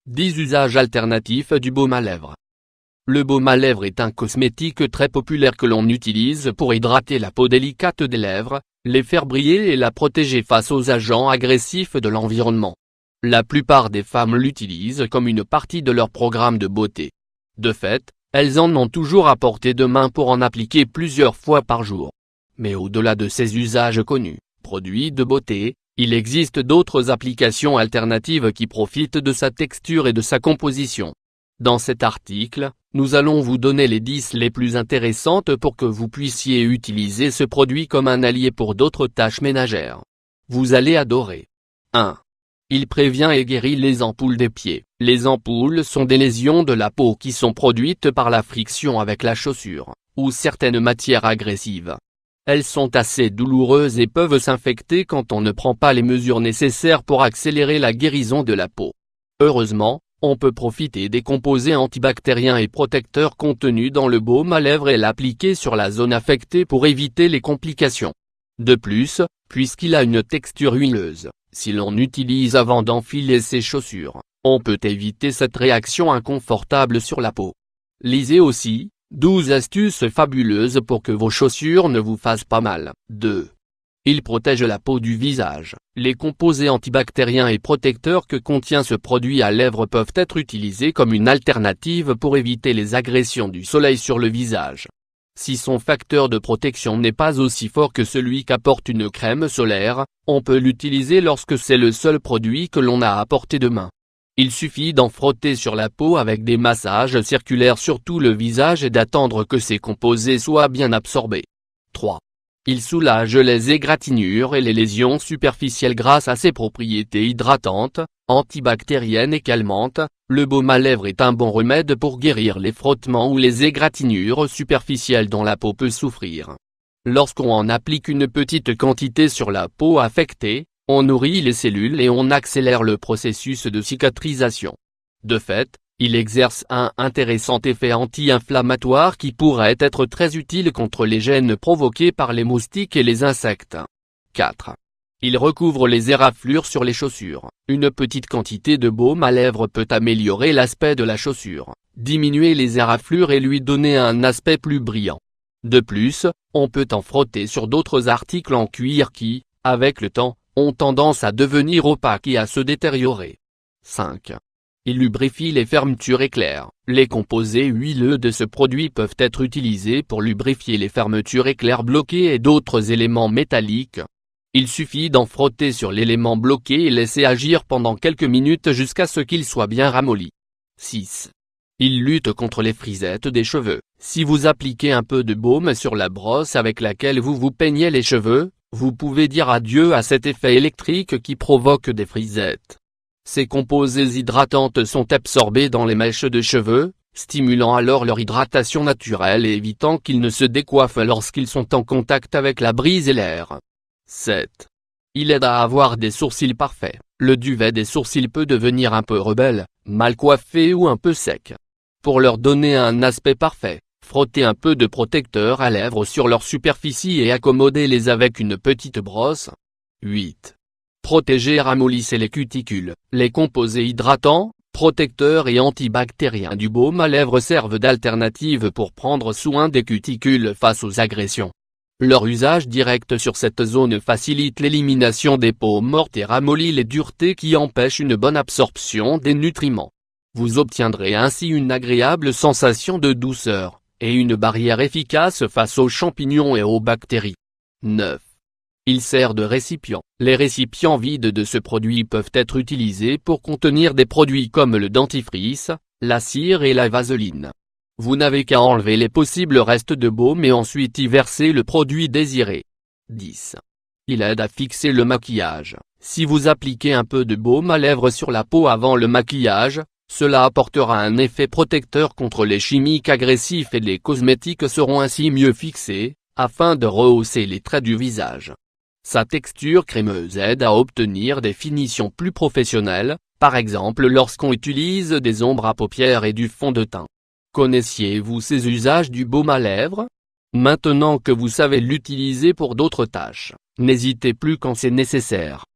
10 usages alternatifs du baume à lèvres. Le baume à lèvres est un cosmétique très populaire que l'on utilise pour hydrater la peau délicate des lèvres, les faire briller et la protéger face aux agents agressifs de l'environnement. La plupart des femmes l'utilisent comme une partie de leur programme de beauté. De fait, elles en ont toujours à portée de main pour en appliquer plusieurs fois par jour. Mais au-delà de ces usages connus, produits de beauté, il existe d'autres applications alternatives qui profitent de sa texture et de sa composition. Dans cet article, nous allons vous donner les 10 les plus intéressantes pour que vous puissiez utiliser ce produit comme un allié pour d'autres tâches ménagères. Vous allez adorer. 1. Il prévient et guérit les ampoules des pieds. Les ampoules sont des lésions de la peau qui sont produites par la friction avec la chaussure, ou certaines matières agressives. Elles sont assez douloureuses et peuvent s'infecter quand on ne prend pas les mesures nécessaires pour accélérer la guérison de la peau. Heureusement, on peut profiter des composés antibactériens et protecteurs contenus dans le baume à lèvres et l'appliquer sur la zone affectée pour éviter les complications. De plus, puisqu'il a une texture huileuse, si l'on utilise avant d'enfiler ses chaussures, on peut éviter cette réaction inconfortable sur la peau. Lisez aussi 12 astuces fabuleuses pour que vos chaussures ne vous fassent pas mal. 2. Il protège la peau du visage. Les composés antibactériens et protecteurs que contient ce produit à lèvres peuvent être utilisés comme une alternative pour éviter les agressions du soleil sur le visage. Si son facteur de protection n'est pas aussi fort que celui qu'apporte une crème solaire, on peut l'utiliser lorsque c'est le seul produit que l'on a à portée de main. Il suffit d'en frotter sur la peau avec des massages circulaires sur tout le visage et d'attendre que ces composés soient bien absorbés. 3. Il soulage les égratignures et les lésions superficielles grâce à ses propriétés hydratantes, antibactériennes et calmantes. Le baume à lèvres est un bon remède pour guérir les frottements ou les égratignures superficielles dont la peau peut souffrir. Lorsqu'on en applique une petite quantité sur la peau affectée, on nourrit les cellules et on accélère le processus de cicatrisation. De fait, il exerce un intéressant effet anti-inflammatoire qui pourrait être très utile contre les gènes provoqués par les moustiques et les insectes. 4. Il recouvre les éraflures sur les chaussures. Une petite quantité de baume à lèvres peut améliorer l'aspect de la chaussure, diminuer les éraflures et lui donner un aspect plus brillant. De plus, on peut en frotter sur d'autres articles en cuir qui, avec le temps, ont tendance à devenir opaques et à se détériorer. 5. Il lubrifie les fermetures éclairs. Les composés huileux de ce produit peuvent être utilisés pour lubrifier les fermetures éclairs bloquées et d'autres éléments métalliques. Il suffit d'en frotter sur l'élément bloqué et laisser agir pendant quelques minutes jusqu'à ce qu'il soit bien ramolli. 6. Il lutte contre les frisettes des cheveux. Si vous appliquez un peu de baume sur la brosse avec laquelle vous vous peignez les cheveux, vous pouvez dire adieu à cet effet électrique qui provoque des frisettes. Ces composés hydratants sont absorbés dans les mèches de cheveux, stimulant alors leur hydratation naturelle et évitant qu'ils ne se décoiffent lorsqu'ils sont en contact avec la brise et l'air. 7. Il aide à avoir des sourcils parfaits. Le duvet des sourcils peut devenir un peu rebelle, mal coiffé ou un peu sec. Pour leur donner un aspect parfait, frottez un peu de protecteur à lèvres sur leur superficie et accommodez-les avec une petite brosse. 8. Protégez et ramollissez les cuticules. Les composés hydratants, protecteurs et antibactériens du baume à lèvres servent d'alternative pour prendre soin des cuticules face aux agressions. Leur usage direct sur cette zone facilite l'élimination des peaux mortes et ramollit les duretés qui empêchent une bonne absorption des nutriments. Vous obtiendrez ainsi une agréable sensation de douceur, et une barrière efficace face aux champignons et aux bactéries. 9. Il sert de récipient. Les récipients vides de ce produit peuvent être utilisés pour contenir des produits comme le dentifrice, la cire et la vaseline. Vous n'avez qu'à enlever les possibles restes de baume et ensuite y verser le produit désiré. 10. Il aide à fixer le maquillage. Si vous appliquez un peu de baume à lèvres sur la peau avant le maquillage, cela apportera un effet protecteur contre les chimiques agressifs et les cosmétiques seront ainsi mieux fixés, afin de rehausser les traits du visage. Sa texture crémeuse aide à obtenir des finitions plus professionnelles, par exemple lorsqu'on utilise des ombres à paupières et du fond de teint. Connaissiez-vous ces usages du baume à lèvres? Maintenant que vous savez l'utiliser pour d'autres tâches, n'hésitez plus quand c'est nécessaire.